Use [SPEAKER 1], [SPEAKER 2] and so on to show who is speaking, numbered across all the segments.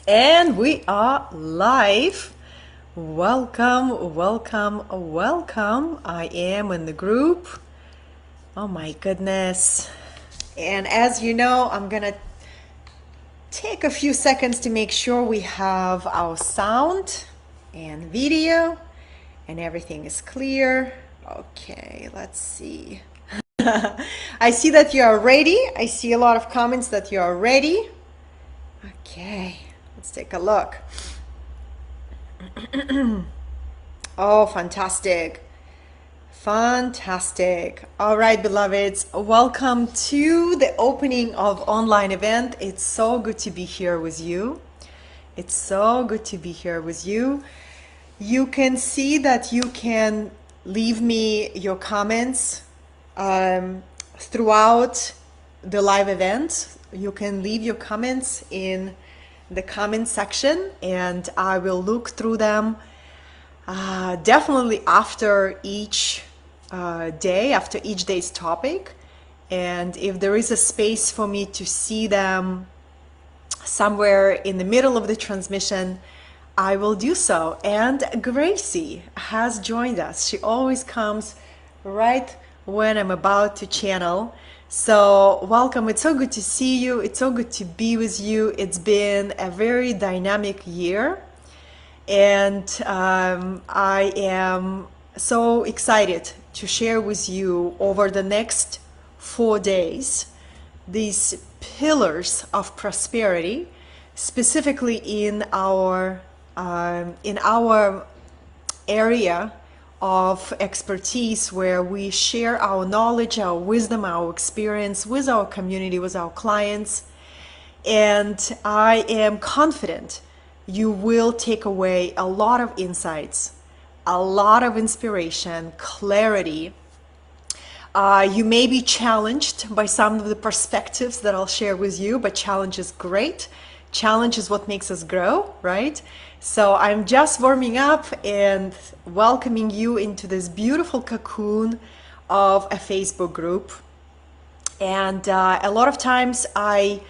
[SPEAKER 1] And we are live. Welcome, welcome, welcome. I am in the group. Oh my goodness. And as you know, I'm gonna take a few seconds to make sure we have our sound and video and everything is clear. Okay, let's see. I see that you are ready. I see a lot of comments that you are ready. Okay, let's take a look. Oh, fantastic. Fantastic. All right, beloveds, welcome to the opening of online event. It's so good to be here with you. It's so good to be here with you. You can see that you can leave me your comments throughout the live event. You can leave your comments in the comment section and I will look through them definitely after each day, after each day's topic. And if there is a space for me to see them somewhere in the middle of the transmission, I will do so. And Gracie has joined us. She always comes right when I'm about to channel. So welcome. It's so good to see you. It's so good to be with you. It's been a very dynamic year. And I am so excited to share with you over the next 4 days these pillars of prosperity, specifically in our area of expertise, where we share our knowledge, our wisdom, our experience with our community, with our clients. And I am confident you will take away a lot of insights, a lot of inspiration, clarity. You may be challenged by some of the perspectives that I'll share with you, but challenge is great. Challenge is what makes us grow, right? So I'm just warming up and welcoming you into this beautiful cocoon of a Facebook group. And a lot of times I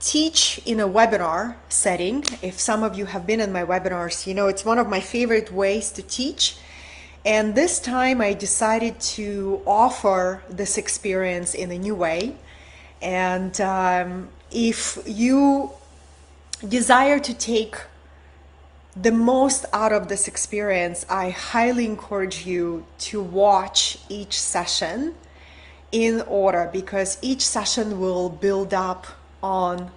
[SPEAKER 1] teach in a webinar setting. If some of you have been in my webinars, you know it's one of my favorite ways to teach. And this time I decided to offer this experience in a new way. And if you desire to take the most out of this experience, I highly encourage you to watch each session in order, because each session will build up on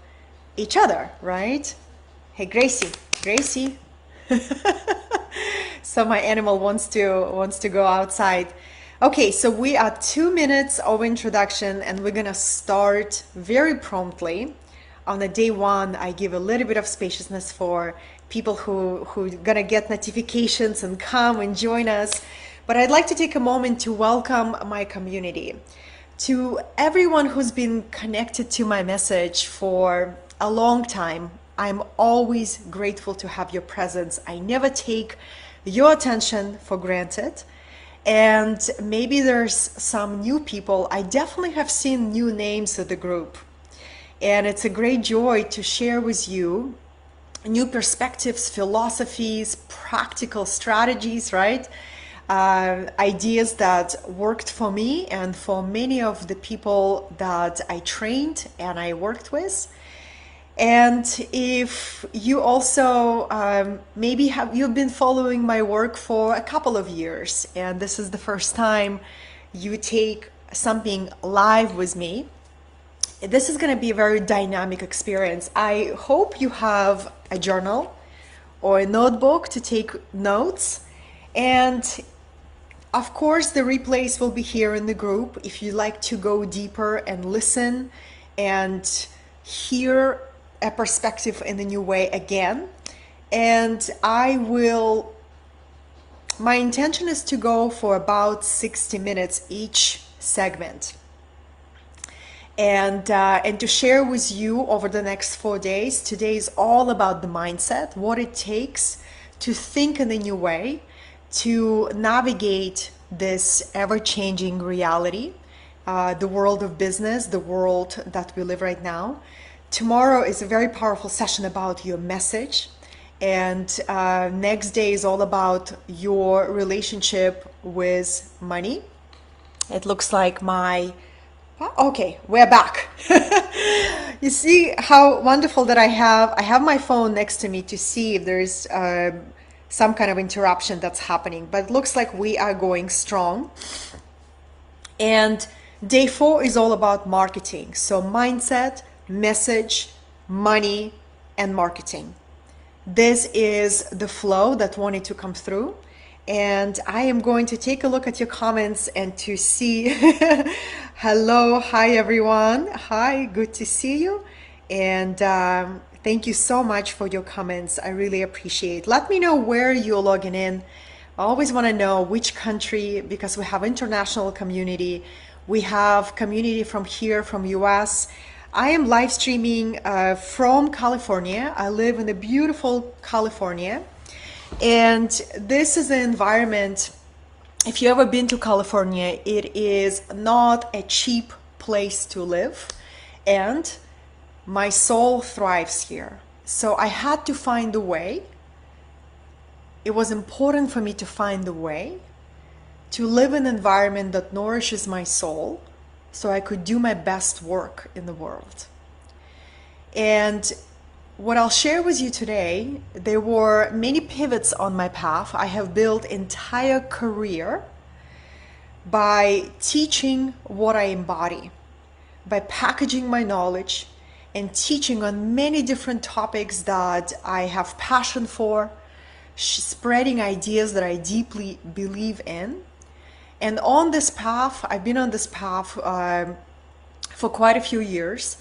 [SPEAKER 1] each other, right? Hey, Gracie. So my animal wants to go outside. Okay, so we are 2 minutes of introduction and we're gonna start very promptly. On the day one, I give a little bit of spaciousness for people who gonna get notifications and come and join us. But I'd like to take a moment to welcome my community. To everyone who's been connected to my message for a long time, I'm always grateful to have your presence. I never take your attention for granted. And maybe there's some new people. I definitely have seen new names of the group. And it's a great joy to share with you new perspectives, philosophies, practical strategies, right? Ideas that worked for me and for many of the people that I trained and I worked with. And if you also maybe you've been following my work for a couple of years and this is the first time you take something live with me, this is going to be a very dynamic experience. I hope you have a journal or a notebook to take notes. And of course, the replays will be here in the group if you like to go deeper and listen and hear a perspective in a new way again. And my intention is to go for about 60 minutes each segment. And to share with you over the next 4 days. Today is all about the mindset, what it takes to think in a new way, to navigate this ever-changing reality, the world of business, the world that we live right now, Tomorrow is a very powerful session about your message. And next day is all about your relationship with money. It looks like okay, we're back. You see how wonderful that I have my phone next to me to see if there's some kind of interruption that's happening, but it looks like we are going strong. And day 4 is all about marketing. So mindset, message, money, and marketing. This is the flow that wanted to come through. And I am going to take a look at your comments and to see. Hello, hi everyone. Hi, good to see you. And thank you so much for your comments. I really appreciate. Let me know where you're logging in. I always want to know which country, because we have international community. We have community from here, from US. I am live streaming from California. I live in the beautiful California. And this is an environment, if you've ever been to California, it is not a cheap place to live. And my soul thrives here. So I had to find a way. It was important for me to find a way to live in an environment that nourishes my soul so I could do my best work in the world. And what I'll share with you today, there were many pivots on my path. I have built entire career by teaching what I embody, by packaging my knowledge and teaching on many different topics that I have passion for, spreading ideas that I deeply believe in. And on this path, I've been on this path for quite a few years.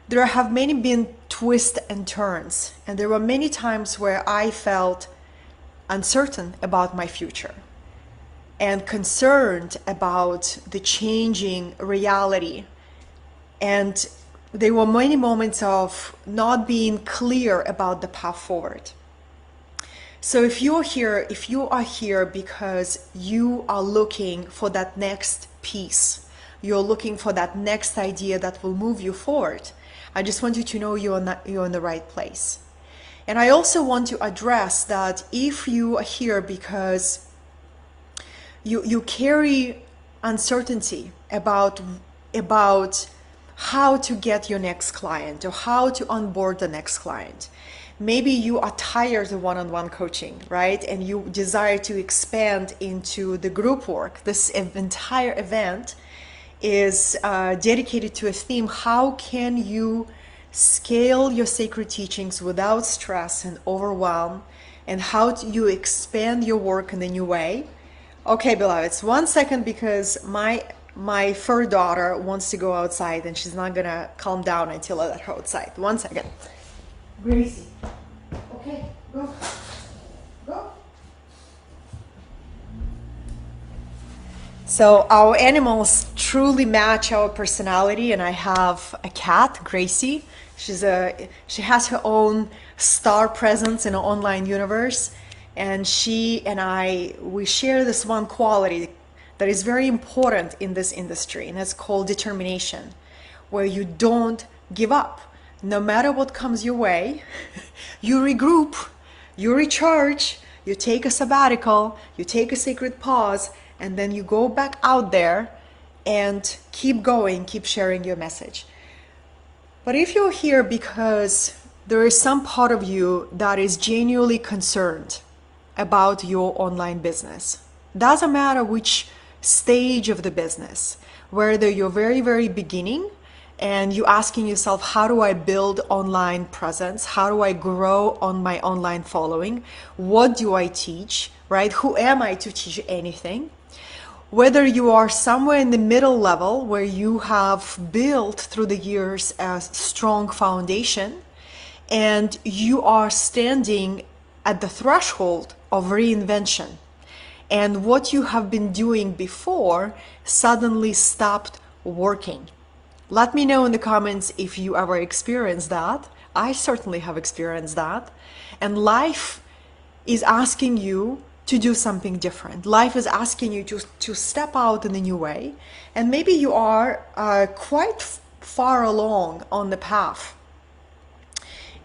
[SPEAKER 1] There have many been twists and turns, and there were many times where I felt uncertain about my future and concerned about the changing reality. And there were many moments of not being clear about the path forward. So if you are here because you are looking for that next piece, you're looking for that next idea that will move you forward, I just want you to know you're in the right place. And I also want to address that if you are here because you carry uncertainty about how to get your next client or how to onboard the next client. Maybe you are tired of one-on-one coaching, right? And you desire to expand into the group work. This entire event is dedicated to a theme. How can you scale your sacred teachings without stress and overwhelm? And how do you expand your work in a new way? Okay, beloveds, 1 second, because my fur daughter wants to go outside and she's not gonna calm down until I let her outside. 1 second. Gracie. Okay, go. Go. So our animals truly match our personality, and I have a cat, Gracie. She has her own star presence in an online universe, and she and we share this one quality that is very important in this industry, and it's called determination, where you don't give up. No matter what comes your way, you regroup, you recharge, you take a sabbatical, you take a sacred pause, and then you go back out there and keep going, keep sharing your message. But if you're here because there is some part of you that is genuinely concerned about your online business, doesn't matter which stage of the business, whether you're very, very beginning and you're asking yourself, how do I build online presence? How do I grow on my online following? What do I teach, right? Who am I to teach anything? Whether you are somewhere in the middle level where you have built through the years a strong foundation and you are standing at the threshold of reinvention, and what you have been doing before suddenly stopped working. Let me know in the comments if you ever experienced that. I certainly have experienced that. And life is asking you to do something different. Life is asking you to step out in a new way. And maybe you are quite far along on the path.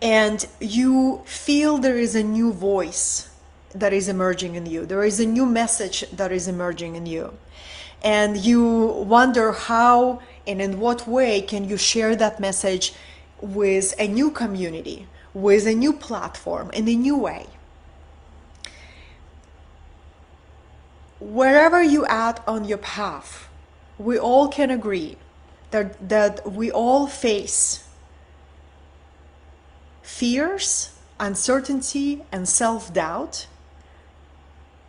[SPEAKER 1] and you feel there is a new voice that is emerging in you. There is a new message that is emerging in you. And you wonder how and in what way can you share that message with a new community, with a new platform, in a new way. Wherever you at on your path, we all can agree that we all face fears, uncertainty, and self-doubt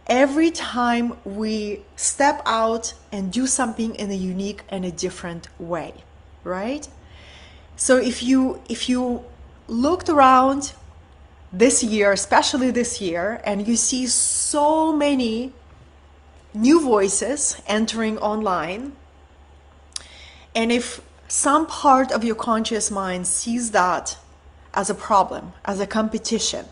[SPEAKER 1] every time we step out and do something in a unique and a different way, right? So if you looked around this year, especially this year, and you see so many new voices entering online, and if some part of your conscious mind sees that as a problem, as a competition,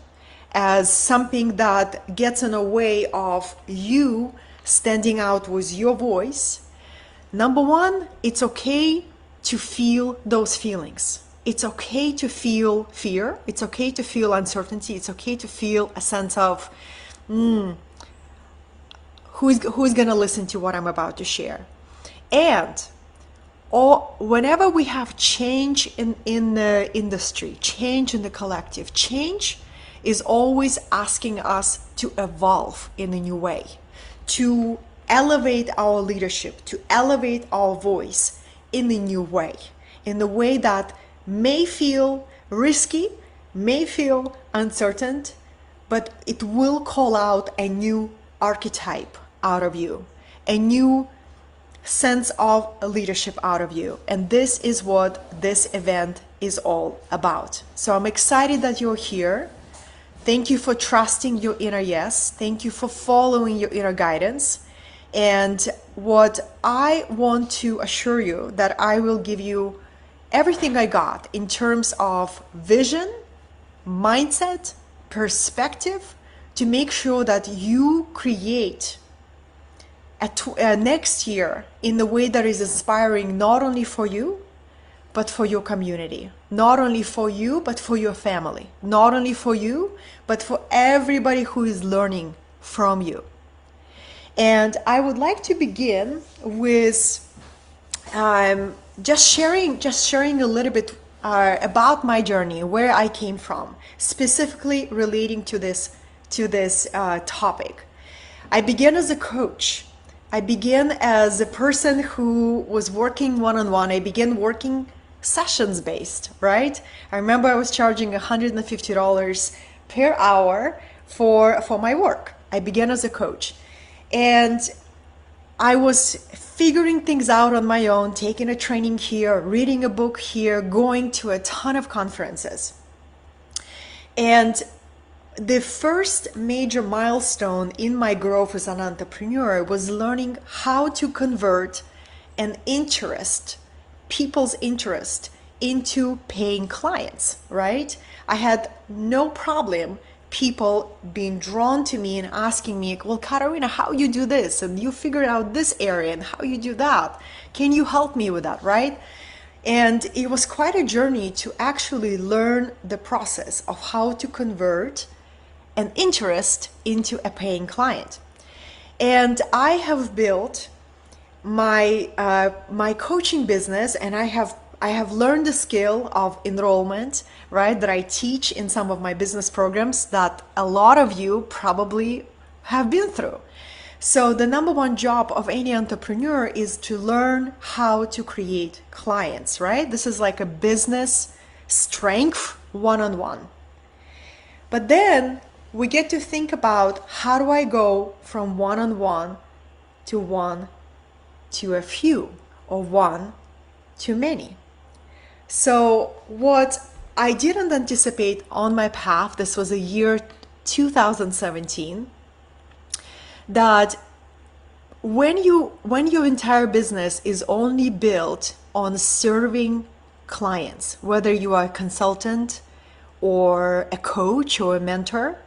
[SPEAKER 1] as something that gets in the way of you standing out with your voice, number one, it's okay to feel those feelings. It's okay to feel fear. It's okay to feel uncertainty. It's okay to feel a sense of, who's going to listen to what I'm about to share? And whenever we have change in the industry, change in the collective, change is always asking us to evolve in a new way, to elevate our leadership, to elevate our voice in a new way, in a way that may feel risky, may feel uncertain, but it will call out a new archetype out of you, a new sense of leadership out of you. And this is what this event is all about. So I'm excited that you're here. Thank you for trusting your inner yes. Thank you for following your inner guidance. And what I want to assure you that I will give you everything I got in terms of vision, mindset, perspective, to make sure that you create next year in the way that is inspiring not only for you, but for your community. Not only for you, but for your family. Not only for you, but for everybody who is learning from you. And I would like to begin with just sharing a little bit about my journey, where I came from, specifically relating to this topic. I began as a coach. I began as a person who was working one-on-one. I began working sessions based, right? I remember I was charging $150 per hour for my work. I began as a coach, and I was figuring things out on my own, taking a training here, reading a book here, going to a ton of conferences. And the first major milestone in my growth as an entrepreneur was learning how to convert an interest, people's interest, into paying clients, right? I had no problem people being drawn to me and asking me, well, Katerina, how you do this? And you figured out this area and how you do that. Can you help me with that, right? And it was quite a journey to actually learn the process of how to convert an interest into a paying client. And I have built my coaching business, and I have learned the skill of enrollment, right, that I teach in some of my business programs that a lot of you probably have been through. So the number one job of any entrepreneur is to learn how to create clients, right? This is like a business strength one-on-one. But then we get to think about, how do I go from one-on-one to a few, or one to many? So what I didn't anticipate on my path, this was a year 2017, that when your entire business is only built on serving clients, whether you are a consultant or a coach or a mentor,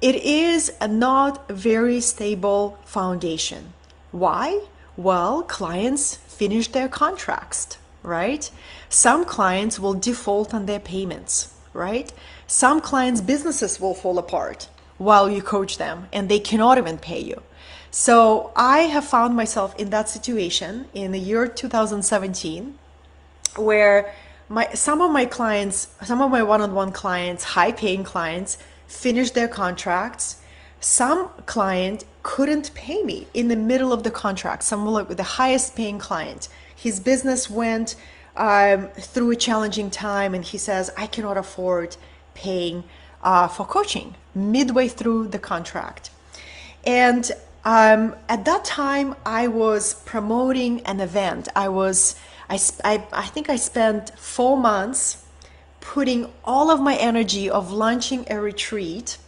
[SPEAKER 1] it is a not very stable foundation. Why? Well, clients finish their contracts, right? Some clients will default on their payments. right? Some clients' businesses will fall apart while you coach them and they cannot even pay you. So I have found myself in that situation in the year 2017 where some of my clients, some of my one-on-one clients, high-paying clients, finished their contracts. Some client couldn't pay me in the middle of the contract. Someone like the highest paying client, his business went through a challenging time, and he says, I cannot afford paying for coaching midway through the contract. And at that time, I was promoting an event. I think I spent 4 months putting all of my energy of launching a retreat.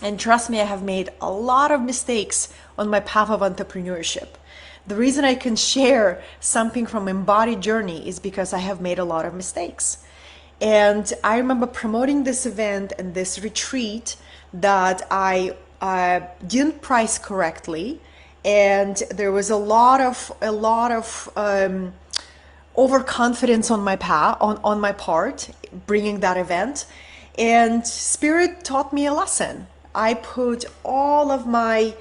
[SPEAKER 1] And trust me, I have made a lot of mistakes on my path of entrepreneurship. The reason I can share something from embodied journey is because I have made a lot of mistakes. And I remember promoting this event and this retreat that I didn't price correctly, and there was a lot of overconfidence on my part bringing that event. And Spirit taught me a lesson. I put all of my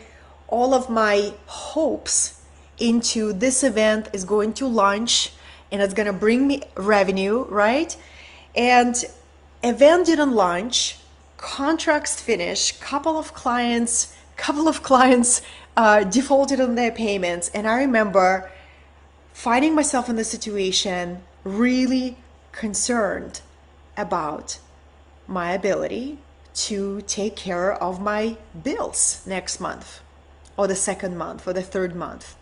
[SPEAKER 1] hopes into this event is going to launch and it's going to bring me revenue, right? And event didn't launch, contracts finished, couple of clients defaulted on their payments. And I remember finding myself in the situation really concerned about my ability to take care of my bills next month or the second month or the third month.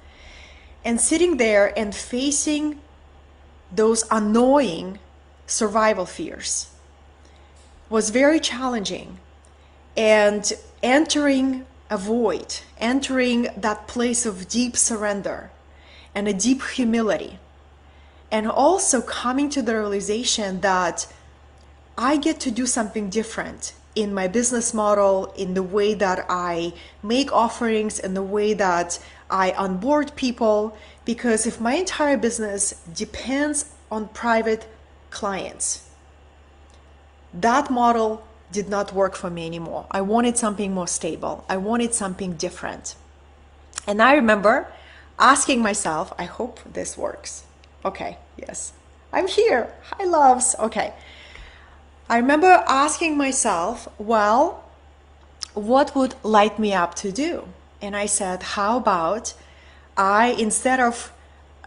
[SPEAKER 1] And sitting there and facing those annoying survival fears was very challenging. And entering a void, entering that place of deep surrender and a deep humility, and also coming to the realization that I get to do something different in my business model, in the way that I make offerings, in the way that I onboard people. Because if my entire business depends on private clients, that model did not work for me anymore. I wanted something more stable. I wanted something different. And I remember asking myself, I hope this works. Okay, yes, I'm here. Hi, loves. Okay. I remember asking myself, well, what would light me up to do? And I said, how about instead of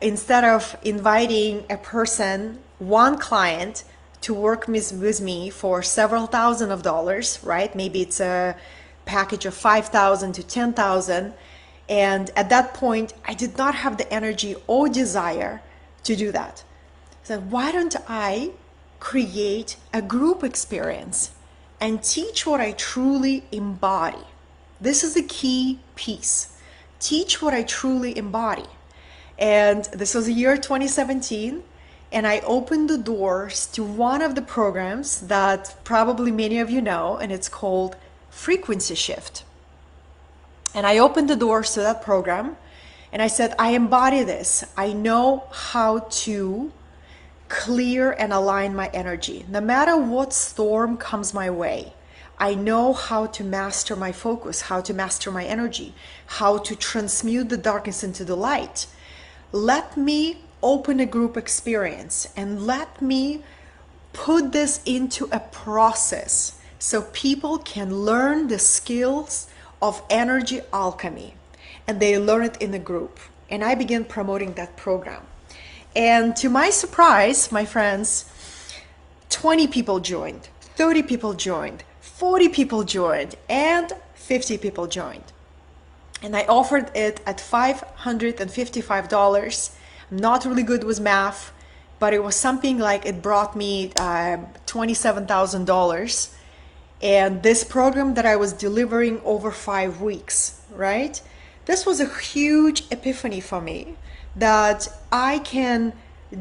[SPEAKER 1] inviting a person, one client, to work with me for several thousand of dollars, right? Maybe it's a package of 5,000 to 10,000. And at that point, I did not have the energy or desire to do that. So why don't I create a group experience and teach what I truly embody? This is the key piece. Teach what I truly embody. And this was the year 2017, and I opened the doors to one of the programs that probably many of you know, and it's called Frequency Shift. And I opened the doors to that program, and I said, I embody this. I know how to clear and align my energy. No matter what storm comes my way, I know how to master my focus, how to master my energy, how to transmute the darkness into the light. Let me open a group experience and let me put this into a process so people can learn the skills of energy alchemy, and they learn it in a group. And I began promoting that program. And to my surprise, my friends, 20 people joined, 30 people joined, 40 people joined, and 50 people joined. And I offered it at $555. I'm not really good with math, but it was something like it brought me $27,000. And this program that I was delivering over 5 weeks, right? This was a huge epiphany for me, that I can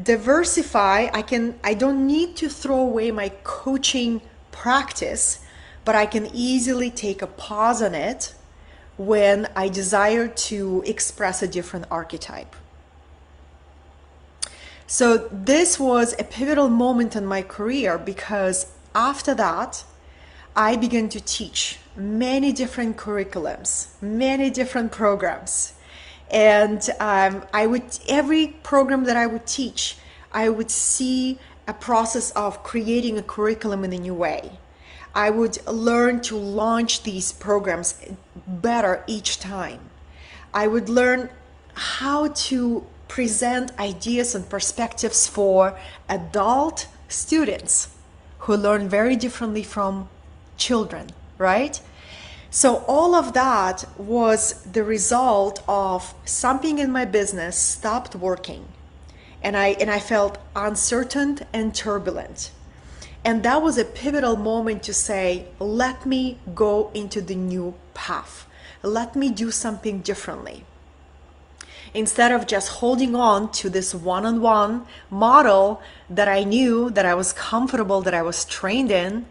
[SPEAKER 1] diversify. I don't need to throw away my coaching practice, but I can easily take a pause on it when I desire to express a different archetype. So this was a pivotal moment in my career, because After that, I began to teach many different curriculums, many different programs. And every program that I would teach, I would see a process of creating a curriculum in a new way. I would learn to launch these programs better each time. I would learn how to present ideas and perspectives for adult students who learn very differently from children, right? So all of that was the result of something in my business stopped working, and I felt uncertain and turbulent. And that was a pivotal moment to say, let me go into the new path. Let me do something differently. Instead of just holding on to this one-on-one model that I knew, that I was comfortable, that I was trained in,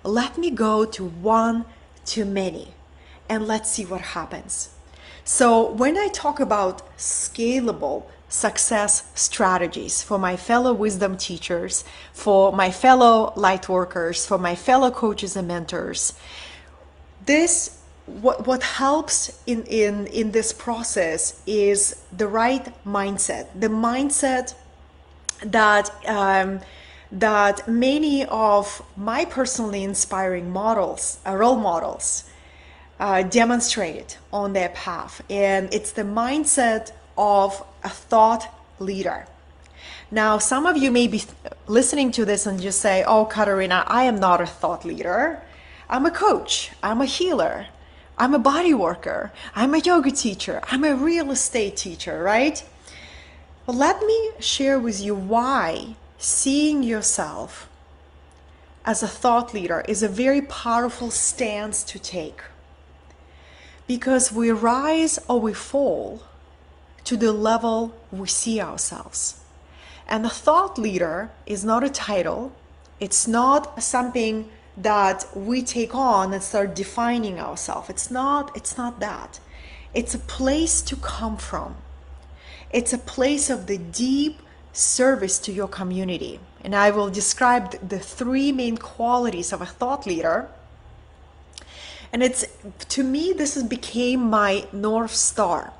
[SPEAKER 1] let me go to one-to-many and let's see what happens. So when I talk about scalable success strategies for my fellow wisdom teachers, for my fellow light workers, for my fellow coaches and mentors, what helps in this process is the right mindset, the mindset that that many of my personally inspiring models, role models, demonstrated on their path. And it's the mindset of a thought leader. Now, some of you may be listening to this and just say, oh, Katerina, I am not a thought leader. I'm a coach. I'm a healer. I'm a body worker. I'm a yoga teacher. I'm a real estate teacher, right? Well, let me share with you why seeing yourself as a thought leader is a very powerful stance to take. Because we rise or we fall to the level we see ourselves. And a thought leader is not a title. It's not something that we take on and start defining ourselves. It's not that. It's a place to come from. It's a place of the deep service to your community. And I will describe the three main qualities of a thought leader. And to me, this became my North Star.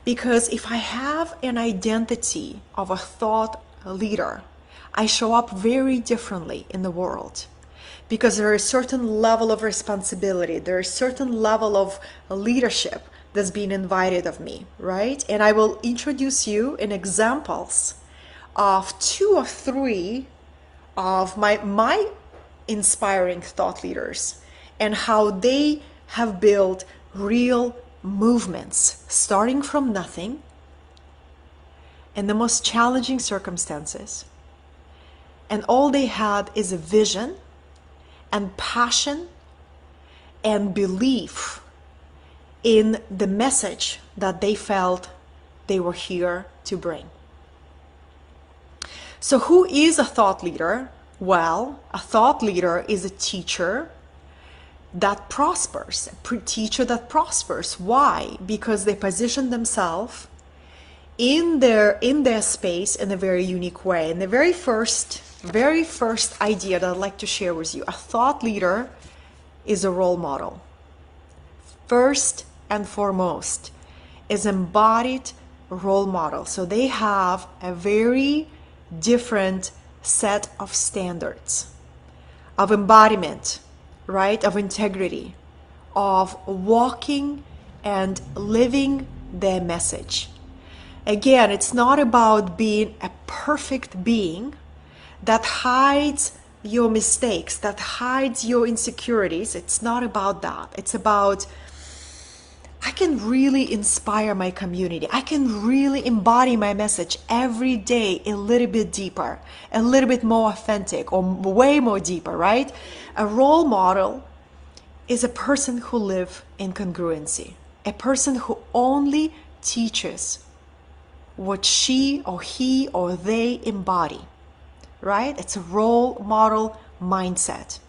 [SPEAKER 1] Because if I have an identity of a thought leader, I show up very differently in the world. Because there is a certain level of responsibility, there is a certain level of leadership that's being invited of me, right? And I will introduce you in examples of 2 or 3 of my inspiring thought leaders and how they have built real movements starting from nothing in the most challenging circumstances. And all they had is a vision and passion and belief in the message that they felt they were here to bring. So who is a thought leader? Well, a thought leader is a teacher that prospers, a teacher that prospers. Why? Because they position themselves in their space in a very unique way. And the very first idea that I'd like to share with you, a thought leader is a role model. First and foremost is embodied role model. So they have a very different set of standards of embodiment, right? Of integrity, of walking and living their message. Again, it's not about being a perfect being that hides your mistakes, that hides your insecurities. It's not about that. It's about, I can really inspire my community. I can really embody my message every day a little bit deeper, a little bit more authentic, or way more deeper, right? A role model is a person who lives in congruency, a person who only teaches what she or he or they embody, right? It's a role model mindset.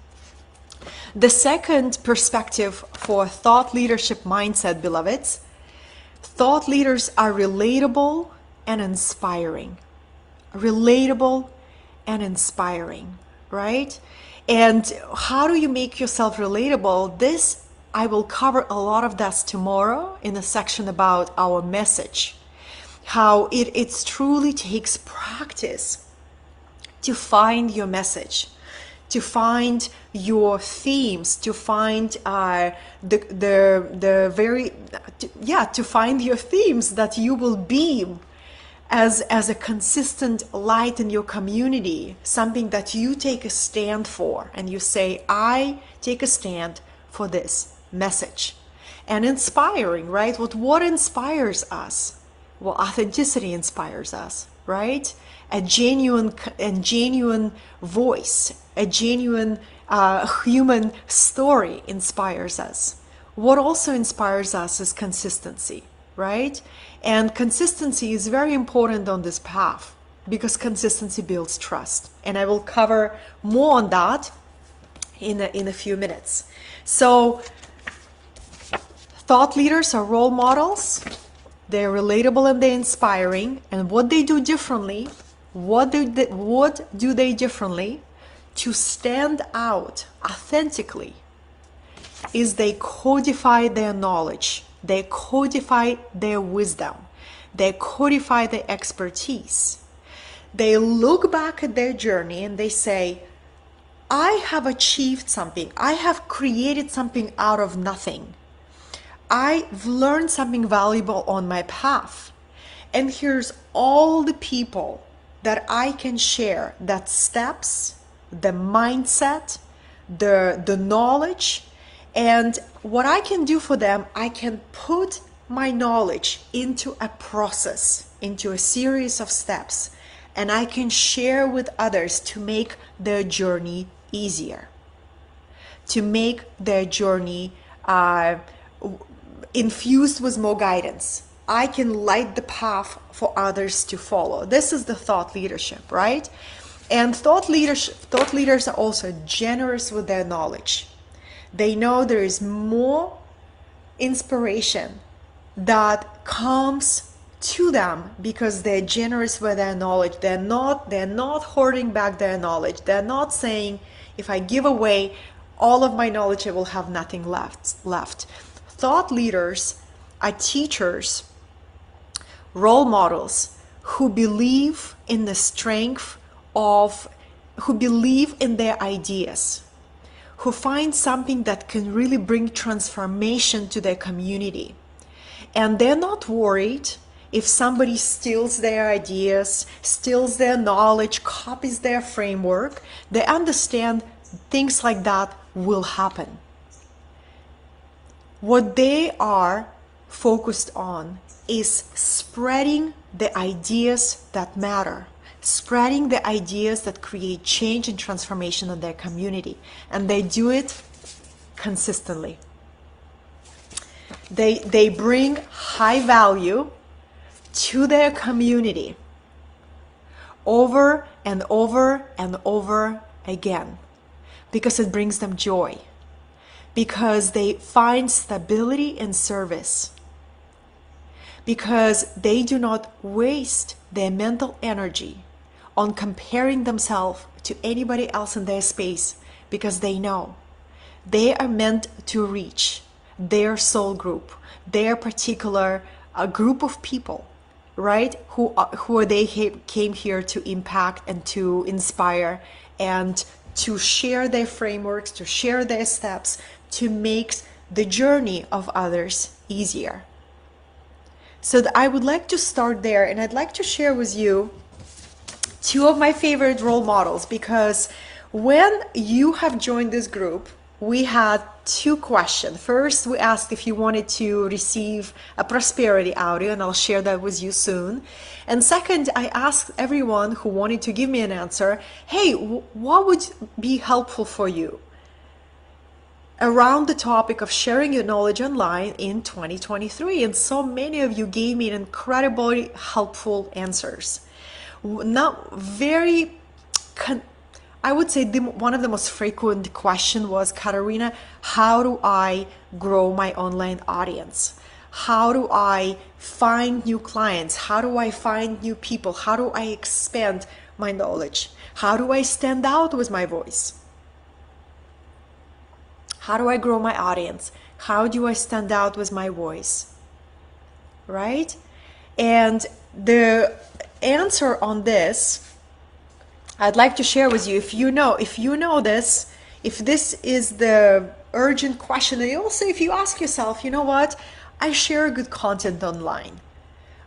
[SPEAKER 1] The second perspective for thought leadership mindset, beloveds, thought leaders are relatable and inspiring. Relatable and inspiring, right? And how do you make yourself relatable? This, I will cover a lot of that tomorrow in a section about our message. How it truly takes practice to find your message, to find your themes, to find to find your themes that you will beam as a consistent light in your community, something that you take a stand for, and you say, I take a stand for this message. And inspiring, right? What inspires us? Well, authenticity inspires us, right? A genuine voice, a genuine human story inspires us. What also inspires us is consistency, right? And consistency is very important on this path because consistency builds trust. And I will cover more on that in a few minutes. So thought leaders are role models. They're relatable and they're inspiring. And what they do differently, what do they differently to stand out authentically is they codify their knowledge. They codify their wisdom. They codify their expertise. They look back at their journey and they say, I have achieved something. I have created something out of nothing. I've learned something valuable on my path. And here's all the people that I can share that steps, the mindset, the knowledge, and what I can do for them, I can put my knowledge into a process, into a series of steps, and I can share with others to make their journey easier, to make their journey infused with more guidance. I can light the path for others to follow. This is the thought leadership, right? And thought leaders are also generous with their knowledge. They know there is more inspiration that comes to them because they're generous with their knowledge. They're not hoarding back their knowledge. They're not saying, if I give away all of my knowledge, I will have nothing left. Thought leaders are teachers, role models who believe in the strength of, who believe in their ideas, who find something that can really bring transformation to their community. And they're not worried if somebody steals their ideas, steals their knowledge, copies their framework. They understand things like that will happen. What they are focused on is spreading the ideas that matter, spreading the ideas that create change and transformation in their community. And they do it consistently. They bring high value to their community over and over and over again because it brings them joy, because they find stability in service, because they do not waste their mental energy on comparing themselves to anybody else in their space, because they know they are meant to reach their soul group, their particular group of people, right? Who they came here to impact and to inspire and to share their frameworks, to share their steps, to make the journey of others easier. So I would like to start there, and I'd like to share with you two of my favorite role models, because when you have joined this group, we had two questions. First, we asked if you wanted to receive a prosperity audio, and I'll share that with you soon. And second, I asked everyone who wanted to give me an answer, hey, what would be helpful for you around the topic of sharing your knowledge online in 2023? And so many of you gave me incredibly helpful answers. Now, I would say one of the most frequent question was, Katerina, how do I grow my online audience? How do I find new clients? How do I find new people? How do I expand my knowledge? How do I stand out with my voice? How do I grow my audience? How do I stand out with my voice? Right? And the answer on this, I'd like to share with you. If you know this, if this is the urgent question, and also if you ask yourself, you know what? I share good content online.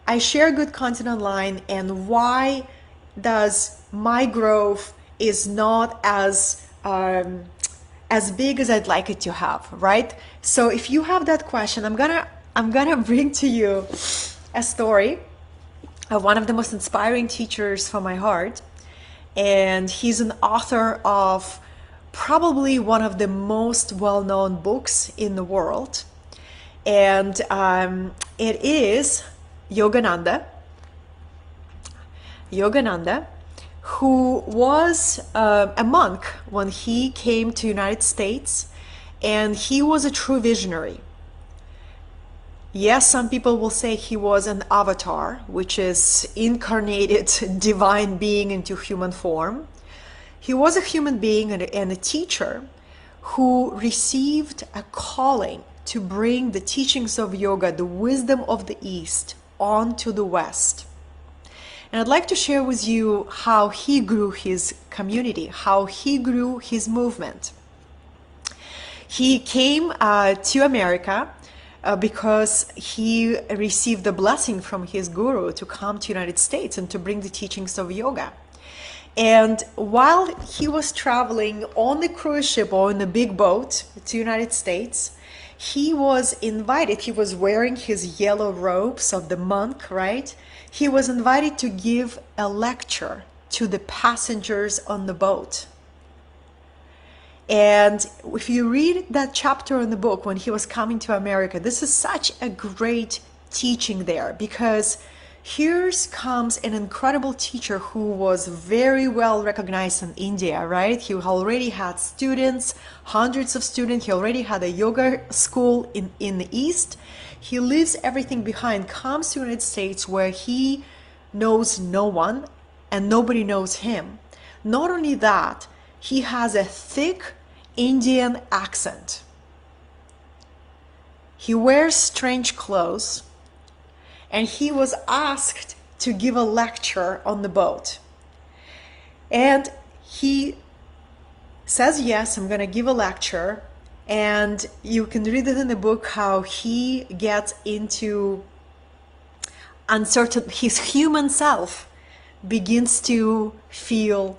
[SPEAKER 1] I share good content online, and why does my growth is not as big as I'd like it to have, right? So if you have that question, I'm gonna bring to you a story of one of the most inspiring teachers from my heart, and he's an author of probably one of the most well-known books in the world, and it is Yogananda, who was a monk when he came to United States, and he was a true visionary. Yes, some people will say he was an avatar, which is incarnated divine being into human form. He was a human being and a teacher who received a calling to bring the teachings of yoga, the wisdom of the East, onto the West. And I'd like to share with you how he grew his community, how he grew his movement. He came to America because he received the blessing from his guru to come to United States and to bring the teachings of yoga. And while he was traveling on the cruise ship or in the big boat to United States, he was invited. He was wearing his yellow robes of the monk, right? He was invited to give a lecture to the passengers on the boat. And if you read that chapter in the book when he was coming to America, this is such a great teaching there, because here comes an incredible teacher who was very well recognized in India, right? He already had students, hundreds of students. He already had a yoga school in the East. He leaves everything behind, comes to the United States where he knows no one and nobody knows him. Not only that, he has a thick Indian accent. He wears strange clothes, and he was asked to give a lecture on the boat. And he says, yes, I'm going to give a lecture. And you can read it in the book how he gets into uncertain, his human self begins to feel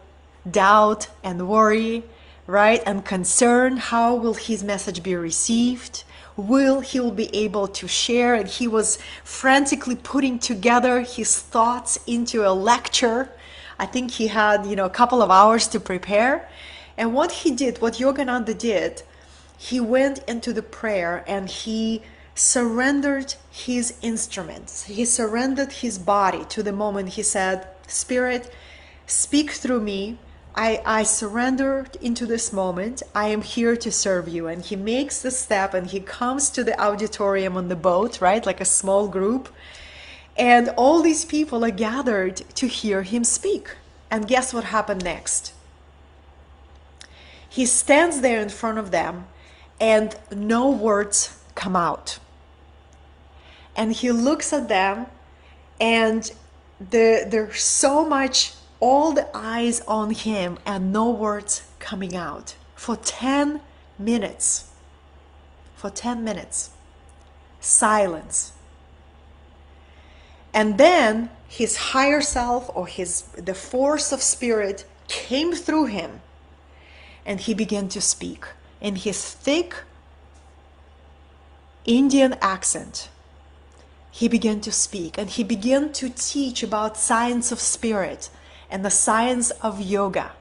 [SPEAKER 1] doubt and worry, right? And concern. How will his message be received? Will he be able to share? And he was frantically putting together his thoughts into a lecture. I think he had, a couple of hours to prepare. And what he did, what Yogananda did, he went into the prayer and he surrendered his instruments. He surrendered his body to the moment. He said, Spirit, speak through me. I surrendered into this moment. I am here to serve you. And he makes the step and he comes to the auditorium on the boat, right? Like a small group. And all these people are gathered to hear him speak. And guess what happened next? He stands there in front of them and no words come out. And he looks at them and there's so much, all the eyes on him and no words coming out for 10 minutes. For 10 minutes. Silence. And then his higher self or the force of spirit came through him and he began to speak in his thick Indian accent. He began to speak and he began to teach about science of spirit and the science of yoga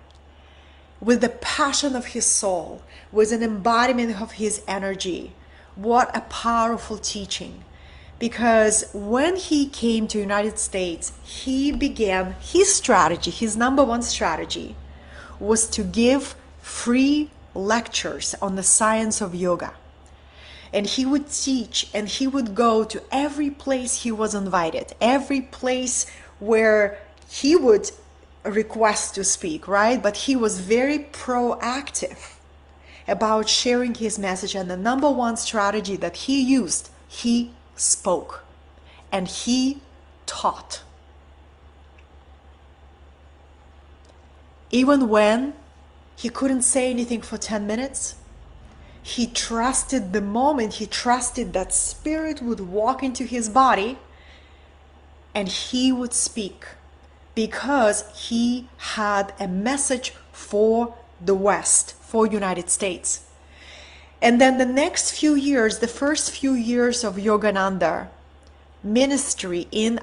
[SPEAKER 1] with the passion of his soul, with an embodiment of his energy. What a powerful teaching. Because when he came to United States, he began his strategy, his number one strategy was to give free lectures on the science of yoga. And he would teach and he would go to every place he was invited, every place where he would request to speak, right? But he was very proactive. about sharing his message. And the number one strategy that he used, he spoke and he taught. Even when he couldn't say anything for 10 minutes, he trusted the moment, he trusted that spirit would walk into his body and he would speak, because he had a message for the West, for United States. And then the next few years, the first few years of Yogananda ministry in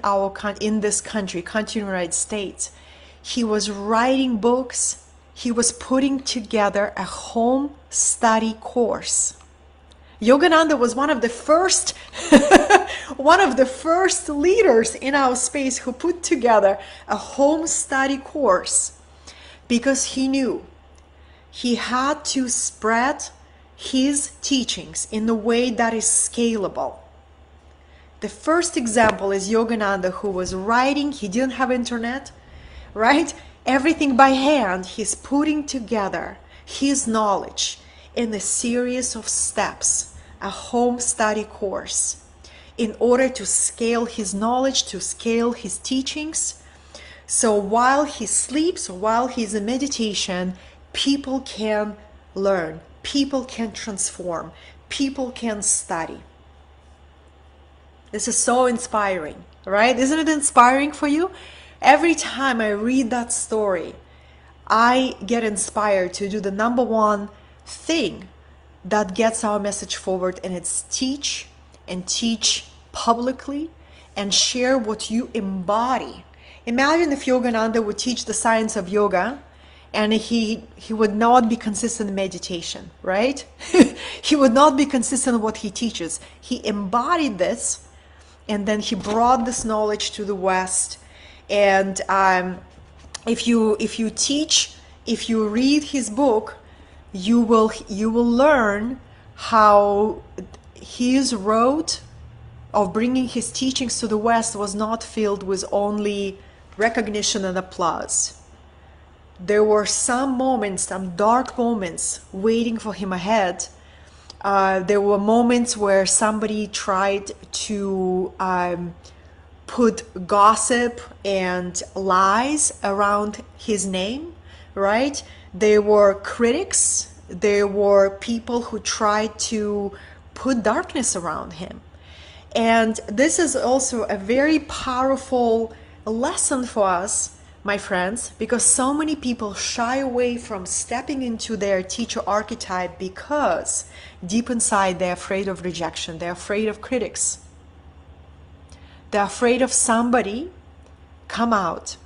[SPEAKER 1] this country, United States, he was writing books. He was putting together a home study course. Yogananda was one of the first leaders in our space who put together a home study course, because he knew he had to spread his teachings in a way that is scalable. The first example is Yogananda, who was writing. He didn't have internet, right? Everything by hand. He's putting together his knowledge in a series of steps, a home study course, in order to scale his knowledge, to scale his teachings. So while he sleeps, while he's in meditation, people can learn, people can transform, people can study. This is so inspiring, right? Isn't it inspiring for you? Every time I read that story, I get inspired to do the number one thing that gets our message forward, and it's teach, and teach publicly, and share what you embody. Imagine if Yogananda would teach the science of yoga and he would not be consistent in meditation, right? He would not be consistent in what he teaches. He embodied this, and then he brought this knowledge to the West. And if you teach, if you read his book, you will learn how his road of bringing his teachings to the West was not filled with only recognition and applause. There were some moments, some dark moments waiting for him ahead. There were moments where somebody tried to put gossip and lies around his name, right? There were critics. There were people who tried to put darkness around him. And this is also a very powerful lesson for us, my friends, because so many people shy away from stepping into their teacher archetype because deep inside they're afraid of rejection. They're afraid of critics. They're afraid of somebody come out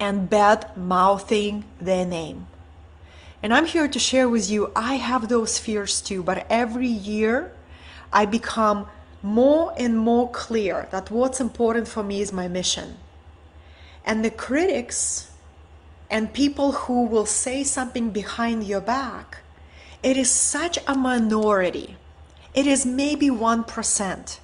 [SPEAKER 1] and bad mouthing their name. And I'm here to share with you, I have those fears too, but every year I become more and more clear that what's important for me is my mission. And the critics and people who will say something behind your back, it is such a minority. It is maybe 1%.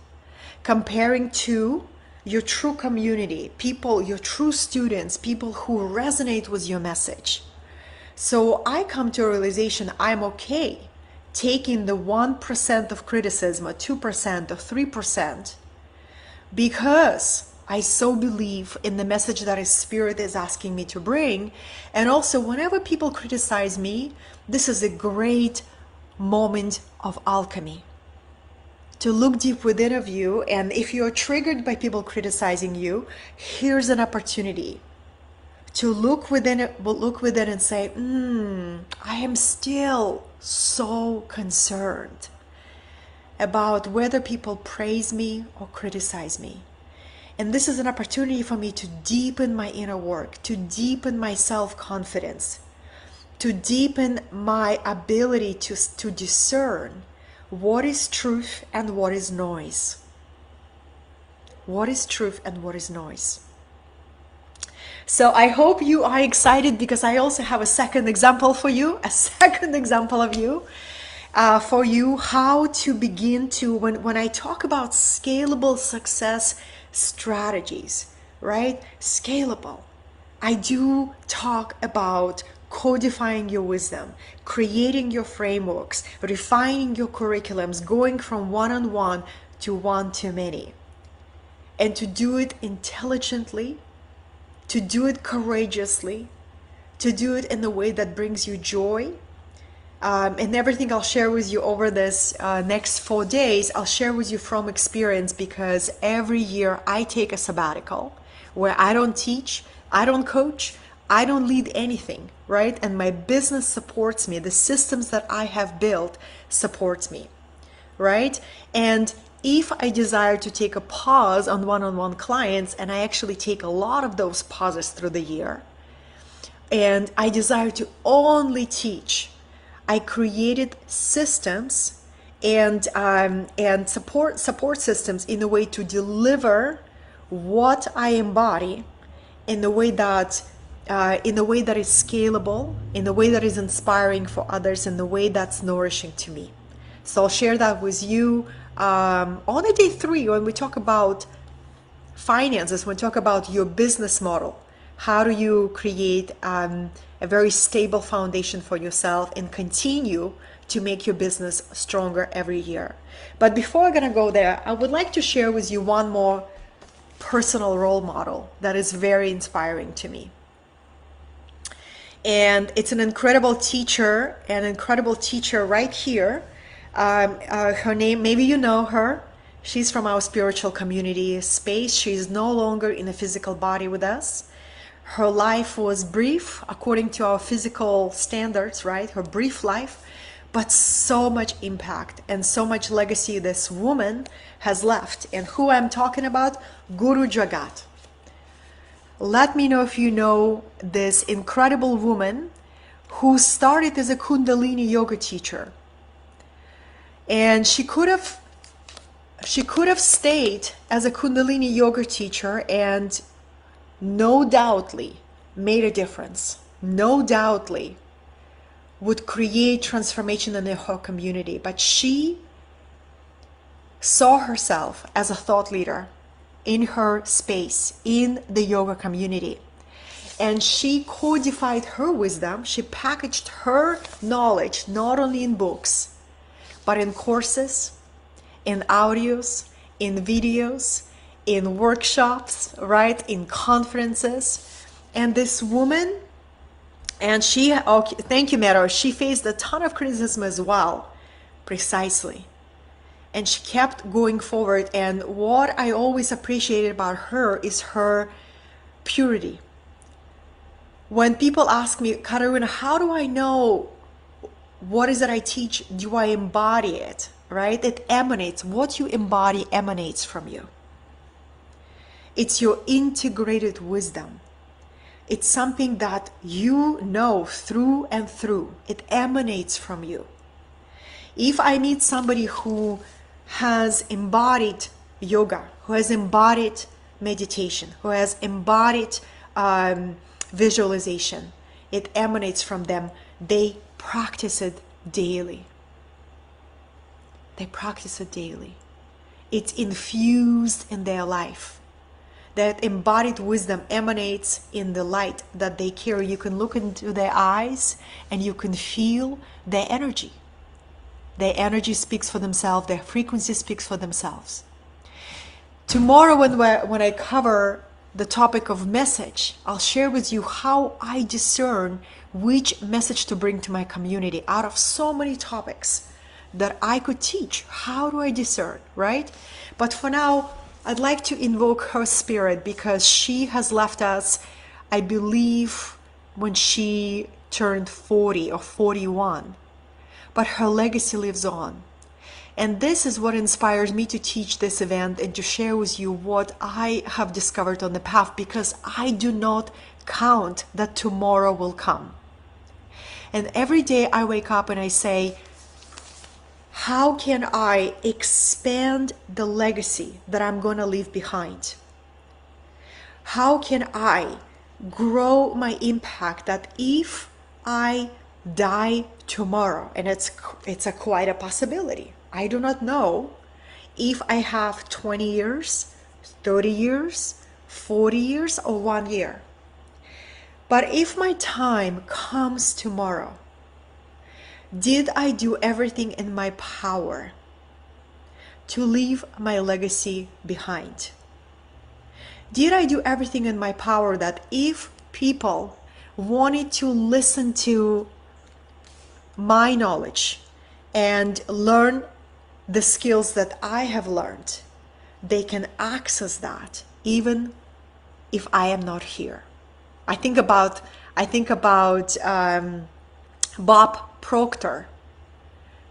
[SPEAKER 1] Comparing to your true community, people, your true students, people who resonate with your message. So I come to a realization I'm okay taking the 1% of criticism, or 2%, or 3%, because I so believe in the message that His Spirit is asking me to bring. And also, whenever people criticize me, this is a great moment of alchemy. To look deep within of you, and if you're triggered by people criticizing you, here's an opportunity to look within and say, I am still so concerned about whether people praise me or criticize me. And this is an opportunity for me to deepen my inner work, to deepen my self-confidence, to deepen my ability to discern what is truth and what is noise. What is truth and what is noise? So I hope you are excited, because I also have a second example for you, for you how to begin to, when I talk about scalable success strategies, right? Scalable. I do talk about codifying your wisdom, creating your frameworks, refining your curriculums, going from one-on-one to one-to-many. And to do it intelligently, to do it courageously, to do it in a way that brings you joy. And everything I'll share with you over this next 4 days, I'll share with you from experience, because every year I take a sabbatical where I don't teach, I don't coach, I don't lead anything, right? And my business supports me. The systems that I have built supports me, right? And if I desire to take a pause on one-on-one clients, and I actually take a lot of those pauses through the year, and I desire to only teach, I created systems and support systems in a way to deliver what I embody in a way that is scalable, in a way that is inspiring for others, in a way that's nourishing to me. So I'll share that with you on a day 3 when we talk about finances, when we talk about your business model. How do you create a very stable foundation for yourself and continue to make your business stronger every year? But before I'm gonna go there, I would like to share with you one more personal role model that is very inspiring to me. And it's an incredible teacher right here. Her name, maybe you know her. She's from our spiritual community space. She's no longer in a physical body with us. Her life was brief according to our physical standards, right? Her brief life, but so much impact and so much legacy this woman has left. And who I'm talking about? Guru Jagat. Let me know if you know this incredible woman who started as a Kundalini yoga teacher. And she could have stayed as a Kundalini yoga teacher and no doubtly made a difference, no doubtly would create transformation in her community. But she saw herself as a thought leader in her space, in the yoga community. And she codified her wisdom, she packaged her knowledge, not only in books, but in courses, in audios, in videos, in workshops, right, in conferences. And this woman, and she, okay, thank you, Mero, she faced a ton of criticism as well, precisely. And she kept going forward. And what I always appreciated about her is her purity. When people ask me, Katerina, how do I know what is it I teach? Do I embody it, right? It emanates. What you embody emanates from you. It's your integrated wisdom. It's something that you know through and through. It emanates from you. If I meet somebody who has embodied yoga, who has embodied meditation, who has embodied visualization, it emanates from them. They practice it daily. They practice it daily. It's infused in their life. That embodied wisdom emanates in the light that they carry. You can look into their eyes and you can feel their energy. Their energy speaks for themselves. Their frequency speaks for themselves. Tomorrow when I cover the topic of message, I'll share with you how I discern which message to bring to my community out of so many topics that I could teach. How do I discern, right? But for now, I'd like to invoke her spirit because she has left us, I believe, when she turned 40 or 41. But her legacy lives on. And this is what inspires me to teach this event and to share with you what I have discovered on the path, because I do not count that tomorrow will come. And every day I wake up and I say, how can I expand the legacy that I'm going to leave behind? How can I grow my impact that if I die tomorrow, and it's quite a possibility. I do not know if I have 20 years, 30 years, 40 years, or 1 year. But if my time comes tomorrow, did I do everything in my power to leave my legacy behind? Did I do everything in my power that if people wanted to listen to my knowledge and learn the skills that I have learned, they can access that even if I am not here? I think about Bob Proctor,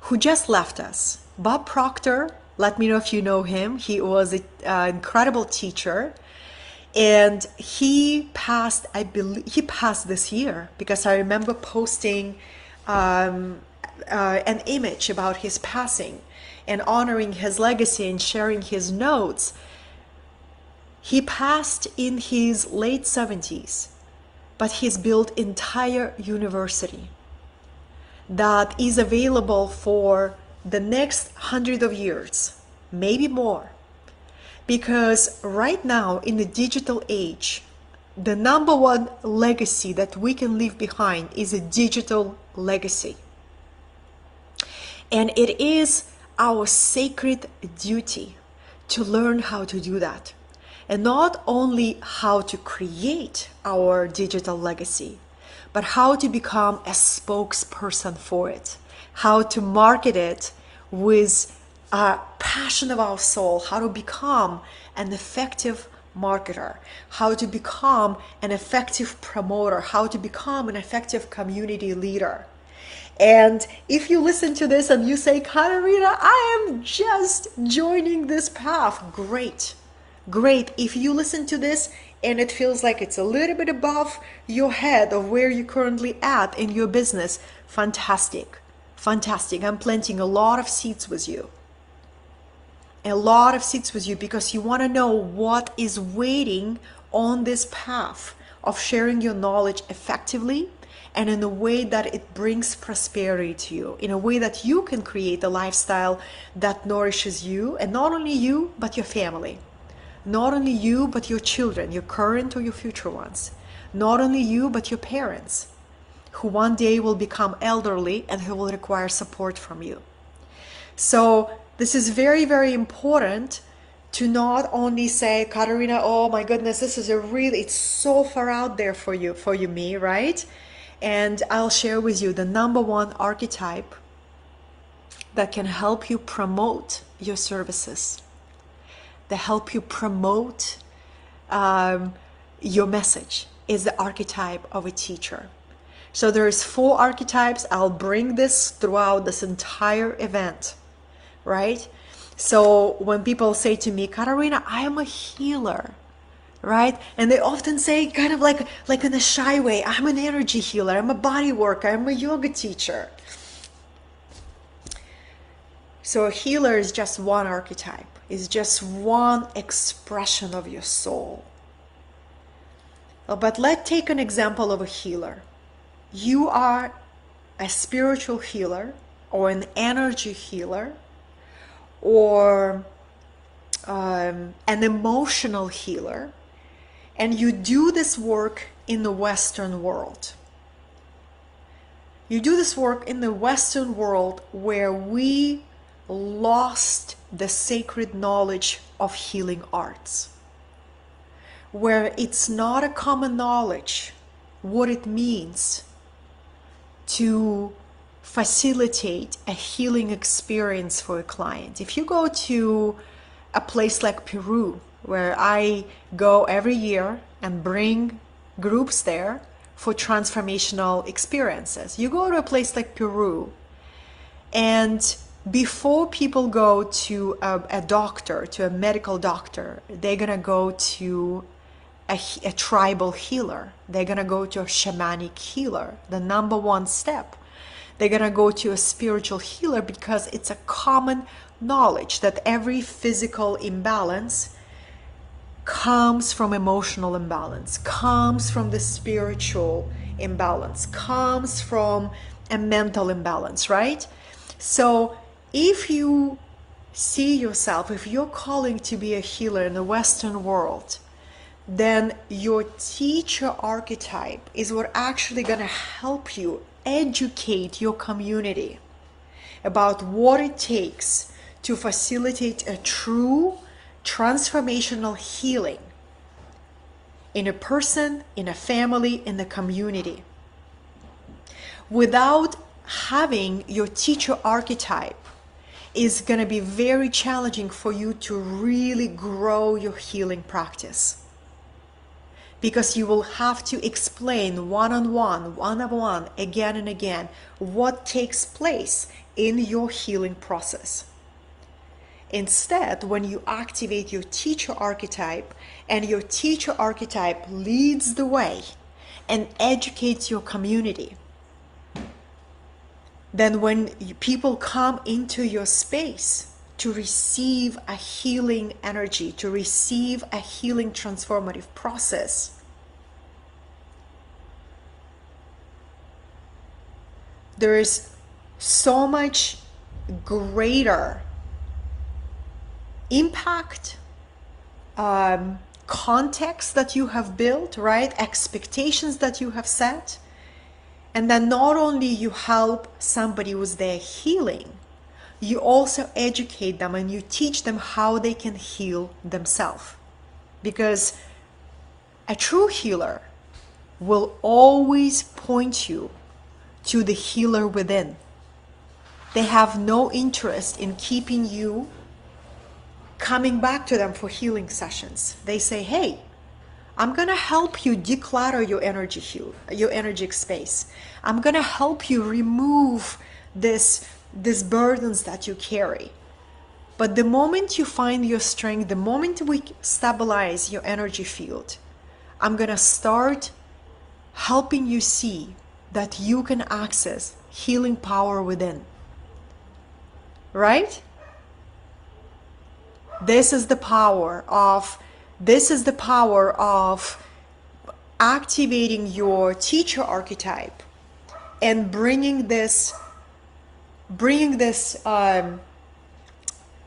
[SPEAKER 1] who just left us. Bob Proctor, let me know if you know him. He was an incredible teacher, and he passed. I believe he passed this year, because I remember posting an image about his passing and honoring his legacy and sharing his notes. He passed in his late 70s, but he's built entire university that is available for the next 100 of years, maybe more. Because right now in the digital age, the number one legacy that we can leave behind is a digital legacy. And it is our sacred duty to learn how to do that. And not only how to create our digital legacy, but how to become a spokesperson for it, how to market it with a passion of our soul, how to become an effective marketer, how to become an effective promoter, how to become an effective community leader. And if you listen to this and you say, Katerina, I am just joining this path, great. Great. If you listen to this and it feels like it's a little bit above your head of where you're currently at in your business, fantastic. Fantastic. I'm planting a lot of seeds with you. A lot of seeds with you, because you want to know what is waiting on this path of sharing your knowledge effectively and in a way that it brings prosperity to you, in a way that you can create a lifestyle that nourishes you, and not only you, but your family. Not only you, but your children, your current or your future ones. Not only you, but your parents, who one day will become elderly and who will require support from you. So this is very, very important to not only say, Katerina, oh my goodness, this is it's so far out there for you, me, right? And I'll share with you the number one archetype that can help you promote your services, that help you promote your message, is the archetype of a teacher. So there's 4 archetypes. I'll bring this throughout this entire event, right? So when people say to me, Katerina, I am a healer, right? And they often say kind of like in a shy way, I'm an energy healer, I'm a body worker, I'm a yoga teacher. So a healer is just one archetype, is just one expression of your soul. But let's take an example of a healer. You are a spiritual healer or an energy healer or an emotional healer, and you do this work in the Western world. You do this work in the Western world where we lost the sacred knowledge of healing arts, where it's not a common knowledge what it means to facilitate a healing experience for a client. If you go to a place like Peru, where I go every year and bring groups there for transformational experiences, you go to a place like Peru, and before people go to a doctor, to a medical doctor, they're gonna go to a tribal healer. They're gonna go to a shamanic healer, the number one step. They're gonna go to a spiritual healer because it's a common knowledge that every physical imbalance comes from emotional imbalance, comes from the spiritual imbalance, comes from a mental imbalance, right? So if you see yourself, if you're calling to be a healer in the Western world, then your teacher archetype is what actually going to help you educate your community about what it takes to facilitate a true transformational healing in a person, in a family, in the community. Without having your teacher archetype, is going to be very challenging for you to really grow your healing practice, because you will have to explain one-on-one, again and again, what takes place in your healing process. Instead, when you activate your teacher archetype, and your teacher archetype leads the way and educates your community, then when people come into your space to receive a healing energy, to receive a healing transformative process, there is so much greater impact, context that you have built, right? Expectations that you have set. And then not only you help somebody with their healing, you also educate them and you teach them how they can heal themselves. Because a true healer will always point you to the healer within. They have no interest in keeping you coming back to them for healing sessions. They say, hey, I'm going to help you declutter your energetic space. I'm going to help you remove these burdens that you carry. But the moment you find your strength, the moment we stabilize your energy field, I'm going to start helping you see that you can access healing power within. Right? This is the power of activating your teacher archetype and bringing this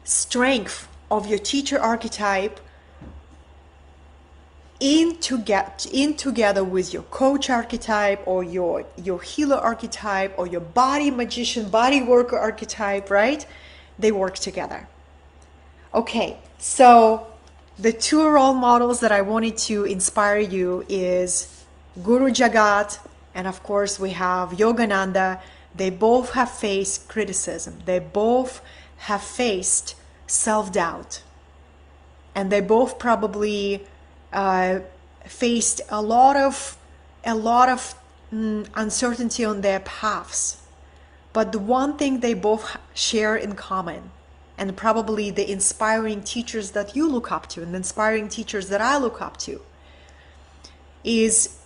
[SPEAKER 1] strength of your teacher archetype in together with your coach archetype, or your healer archetype, or your body magician, body worker archetype, right? They work together. Okay, so the two role models that I wanted to inspire you is Guru Jagat, and of course we have Yogananda. They both have faced criticism. They both have faced self-doubt. And they both probably faced a lot of uncertainty on their paths. But the one thing they both share in common, and probably the inspiring teachers that you look up to and the inspiring teachers that I look up to, is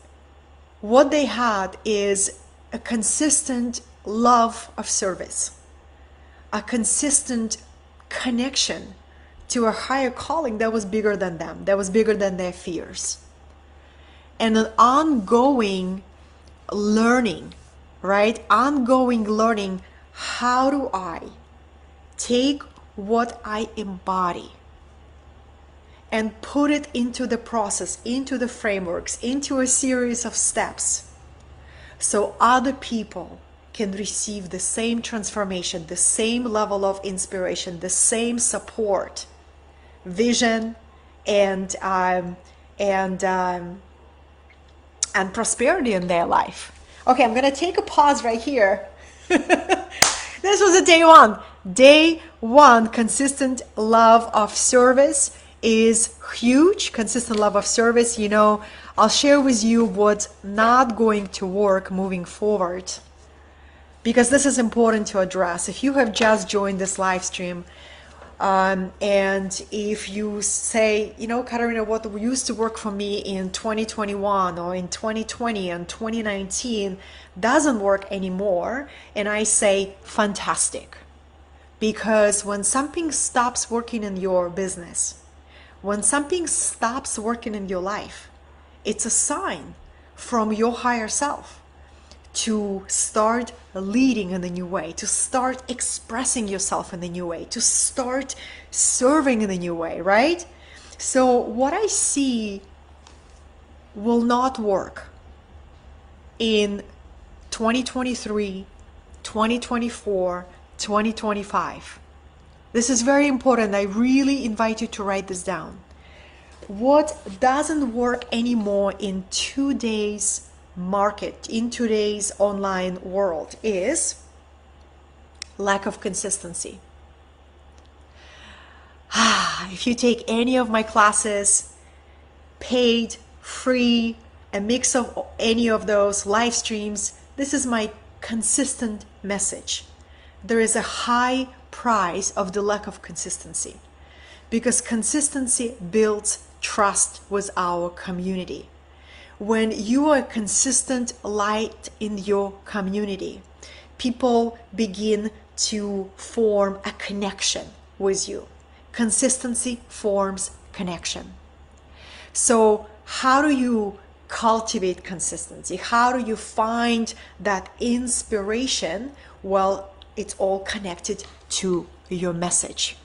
[SPEAKER 1] what they had is a consistent love of service, a consistent connection to a higher calling that was bigger than them, that was bigger than their fears, and an ongoing learning, right? Ongoing learning. How do I take what I embody and put it into the process, into the frameworks, into a series of steps, so other people can receive the same transformation, the same level of inspiration, the same support, vision, and prosperity in their life. Okay, I'm gonna take a pause right here. This was a day one. Day one, consistent love of service is huge. Consistent love of service. You know, I'll share with you what's not going to work moving forward, because this is important to address. If you have just joined this live stream, and if you say, you know, Katerina, what used to work for me in 2021 or in 2020 and 2019 doesn't work anymore, and I say, fantastic. Because when something stops working in your business, when something stops working in your life, it's a sign from your higher self to start leading in a new way, to start expressing yourself in a new way, to start serving in a new way, right? So what I see will not work in 2023, 2024, 2025. This is very important. I really invite you to write this down. What doesn't work anymore in today's market, in today's online world, is lack of consistency. If you take any of my classes, paid, free, a mix of any of those live streams, this is my consistent message. There is a high price of the lack of consistency, because consistency builds trust with our community. When you are a consistent light in your community, people begin to form a connection with you. Consistency forms connection. So how do you cultivate consistency? How do you find that inspiration? Well, it's all connected to your message.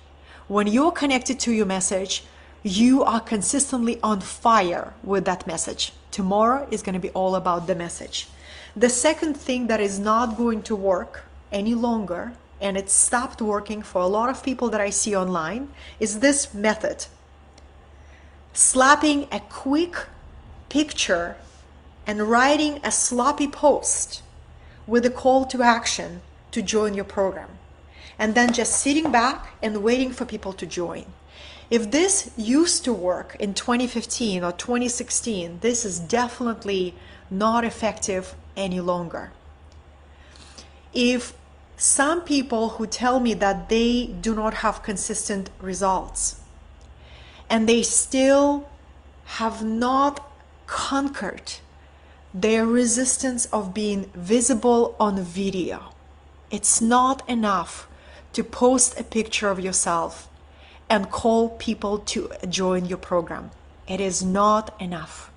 [SPEAKER 1] When you're connected to your message, you are consistently on fire with that message. Tomorrow is going to be all about the message. The second thing that is not going to work any longer, and it stopped working for a lot of people that I see online, is this method. Slapping a quick picture and writing a sloppy post with a call to action to join your program, and then just sitting back and waiting for people to join. If this used to work in 2015 or 2016, this is definitely not effective any longer. If some people who tell me that they do not have consistent results and they still have not conquered their resistance of being visible on video, it's not enough to post a picture of yourself and call people to join your program. It is not enough.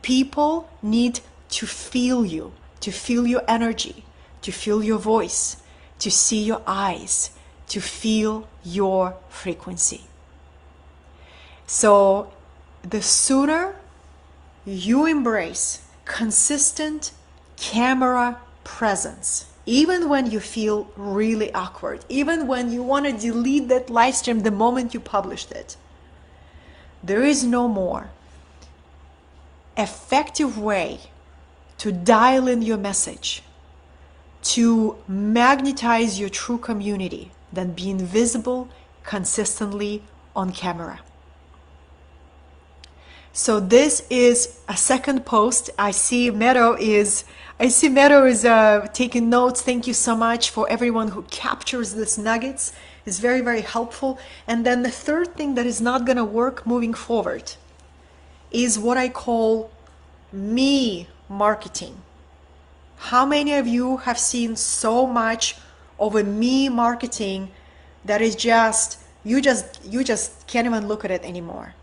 [SPEAKER 1] People need to feel you, to feel your energy, to feel your voice, to see your eyes, to feel your frequency. So the sooner you embrace consistent camera presence, even when you feel really awkward, even when you want to delete that live stream the moment you published it, there is no more effective way to dial in your message, to magnetize your true community, than being visible consistently on camera. So this is a second post. I see Meadow is taking notes. Thank you so much for everyone who captures these nuggets. It's very, very helpful. And then the third thing that is not going to work moving forward is what I call me marketing. How many of you have seen so much of a me marketing that is just you just can't even look at it anymore?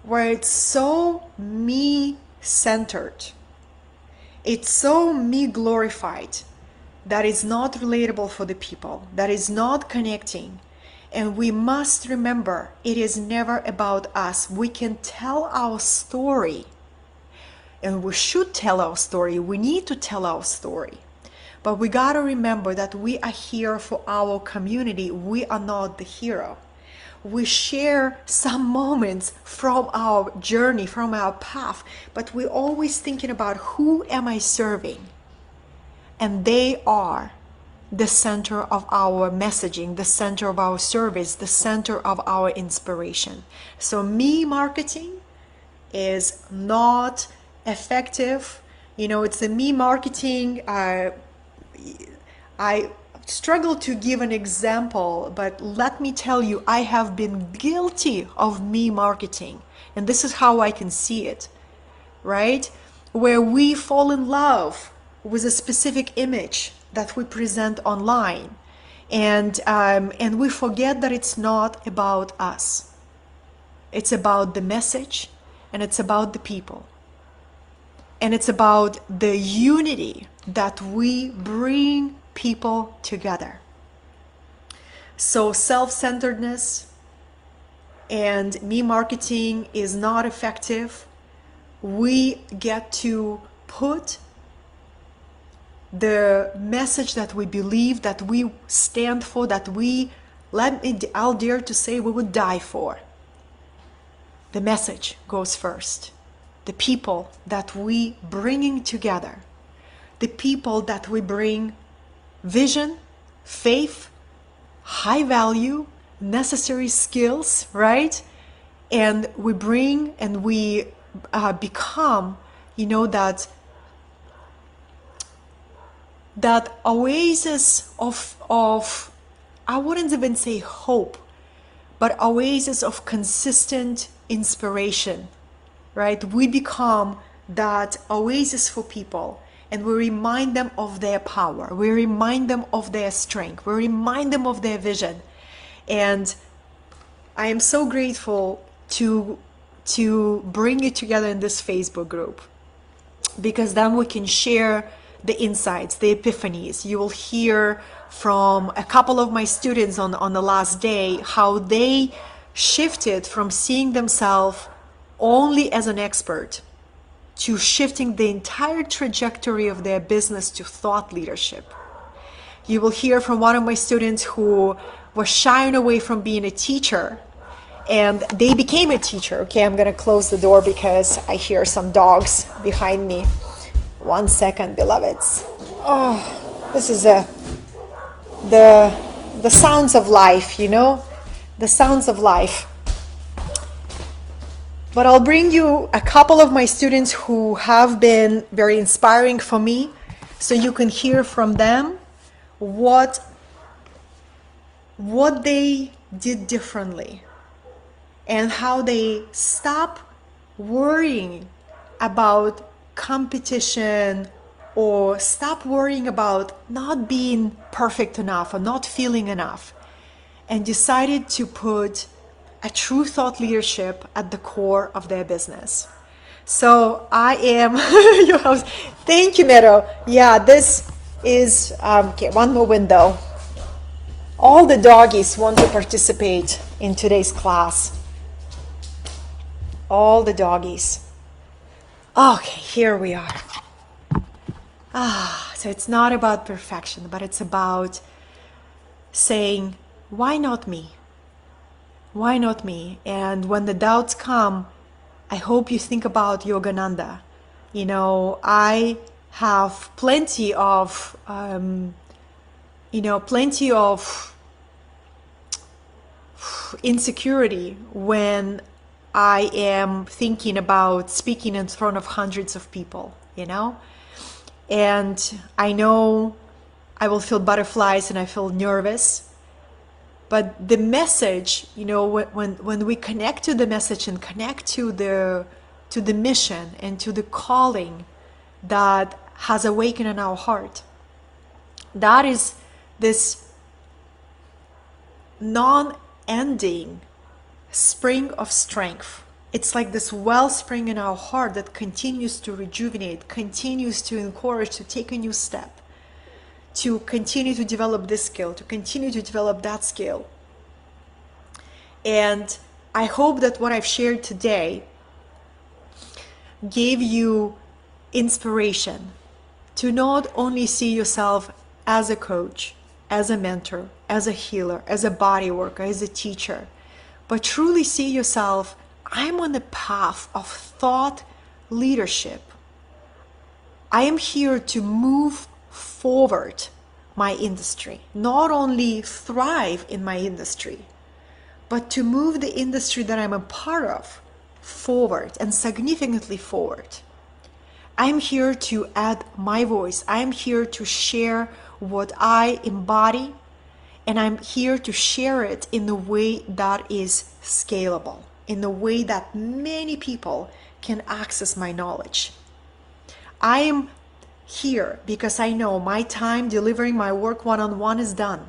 [SPEAKER 1] Where it's so me-centered, it's so me-glorified, that is not relatable for the people, that is not connecting. And we must remember, it is never about us. We can tell our story, and we should tell our story. We need to tell our story. But we got to remember that we are here for our community. We are not the hero. We share some moments from our journey, from our path, but we're always thinking about who am I serving? And they are the center of our messaging, the center of our service, the center of our inspiration. So me marketing is not effective. You know, it's the me marketing. I struggle to give an example, but let me tell you, I have been guilty of me marketing, and this is how I can see it, right? Where we fall in love with a specific image that we present online, and we forget that it's not about us. It's about the message, and it's about the people, and it's about the unity that we bring people together. So self-centeredness and me marketing is not effective we get to put the message that we believe, that we stand for, that I'll dare to say we would die for. The message goes first. The people that we bringing together, the people that we bring vision, faith, high value, necessary skills, right? And we bring and we become, that oasis of, I wouldn't even say hope, but oasis of consistent inspiration, right? We become that oasis for people, and we remind them of their power. We remind them of their strength. We remind them of their vision. And I am so grateful to bring you together in this Facebook group, because then we can share the insights, the epiphanies. You will hear from a couple of my students on the last day how they shifted from seeing themselves only as an expert to shifting the entire trajectory of their business to thought leadership. You will hear from one of my students who was shying away from being a teacher, and they became a teacher. Okay, I'm gonna close the door because I hear some dogs behind me. 1 second, beloveds. Oh, this is the sounds of life, the sounds of life. But I'll bring you a couple of my students who have been very inspiring for me, so you can hear from them what they did differently and how they stop worrying about competition or stop worrying about not being perfect enough or not feeling enough, and decided to put a true thought leadership at the core of their business. So I am your host. Thank you, Meadow. Yeah, this is okay, one more window. All the doggies want to participate in today's class. All the doggies. Okay, here we are. So it's not about perfection, but it's about saying, why not me? Why not me? And when the doubts come, I hope you think about Yogananda. I have plenty of insecurity when I am thinking about speaking in front of hundreds of people, and I know I will feel butterflies and I feel nervous, but the message, when we connect to the message and connect to the mission and to the calling that has awakened in our heart, that is this non-ending spring of strength. It's like this wellspring in our heart that continues to rejuvenate, continues to encourage to take a new step, to continue to develop this skill, to continue to develop that skill. And I hope that what I've shared today gave you inspiration to not only see yourself as a coach, as a mentor, as a healer, as a body worker, as a teacher, but truly see yourself, I'm on the path of thought leadership. I am here to move forward my industry, not only thrive in my industry, but to move the industry that I'm a part of forward and significantly forward. I'm here to add my voice. I'm here to share what I embody, and I'm here to share it in a way that is scalable, in a way that many people can access my knowledge. I am here because I know my time delivering my work one-on-one is done.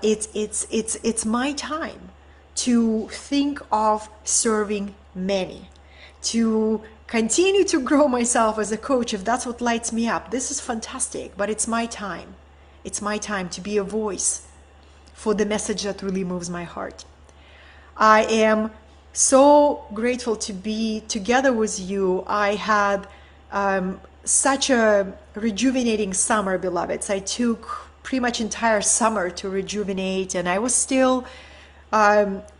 [SPEAKER 1] It's my time to think of serving many, to continue to grow myself as a coach if that's what lights me up. This is fantastic, but it's my time. It's my time to be a voice for the message that really moves my heart. I am So grateful to be together with you. I had such a rejuvenating summer, beloveds. I took pretty much entire summer to rejuvenate, and I was still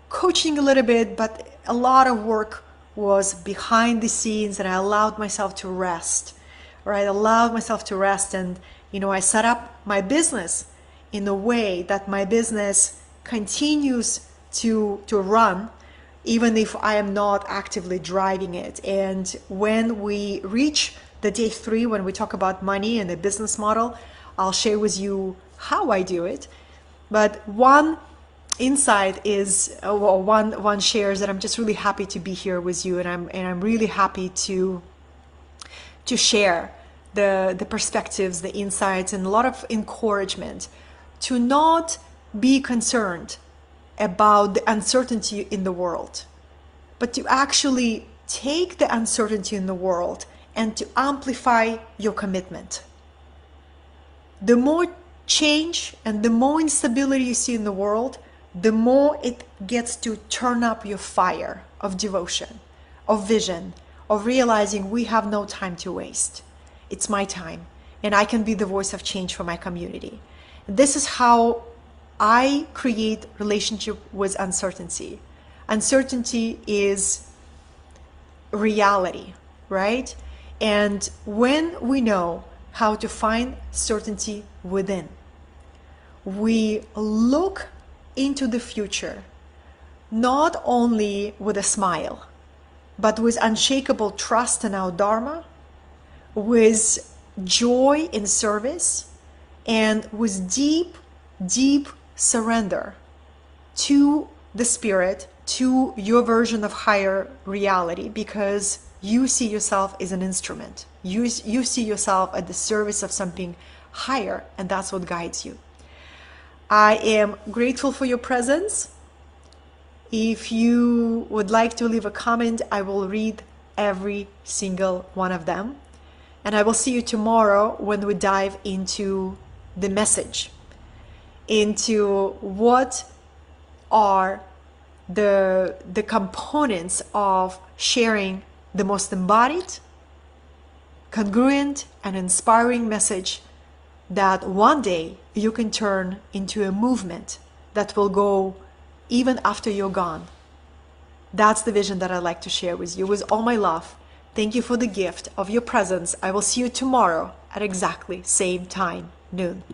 [SPEAKER 1] coaching a little bit, but a lot of work was behind the scenes, and I allowed myself to rest. Right, allowed myself to rest, and I set up my business in a way that my business continues to run even if I am not actively driving it. And when we reach the day 3, when we talk about money and the business model, I'll share with you how I do it. But one insight is, one shares that I'm just really happy to be here with you, and I'm really happy to share the perspectives, the insights, and a lot of encouragement to not be concerned about the uncertainty in the world, but to actually take the uncertainty in the world and to amplify your commitment. The more change and the more instability you see in the world, the more it gets to turn up your fire of devotion, of vision, of realizing we have no time to waste. It's my time, and I can be the voice of change for my community. This is how I create relationship with uncertainty. Uncertainty is reality, right? And when we know how to find certainty within, we look into the future, not only with a smile, but with unshakable trust in our Dharma, with joy in service, and with deep, deep surrender to the spirit, to your version of higher reality, because you see yourself as an instrument. You see yourself at the service of something higher, and that's what guides you. I am grateful for your presence. If you would like to leave a comment, I will read every single one of them. And I will see you tomorrow when we dive into the message, into what are the components of sharing the most embodied, congruent, and inspiring message that one day you can turn into a movement that will go even after you're gone. That's the vision that I'd like to share with you with all my love. Thank you for the gift of your presence. I will see you tomorrow at exactly same time, noon.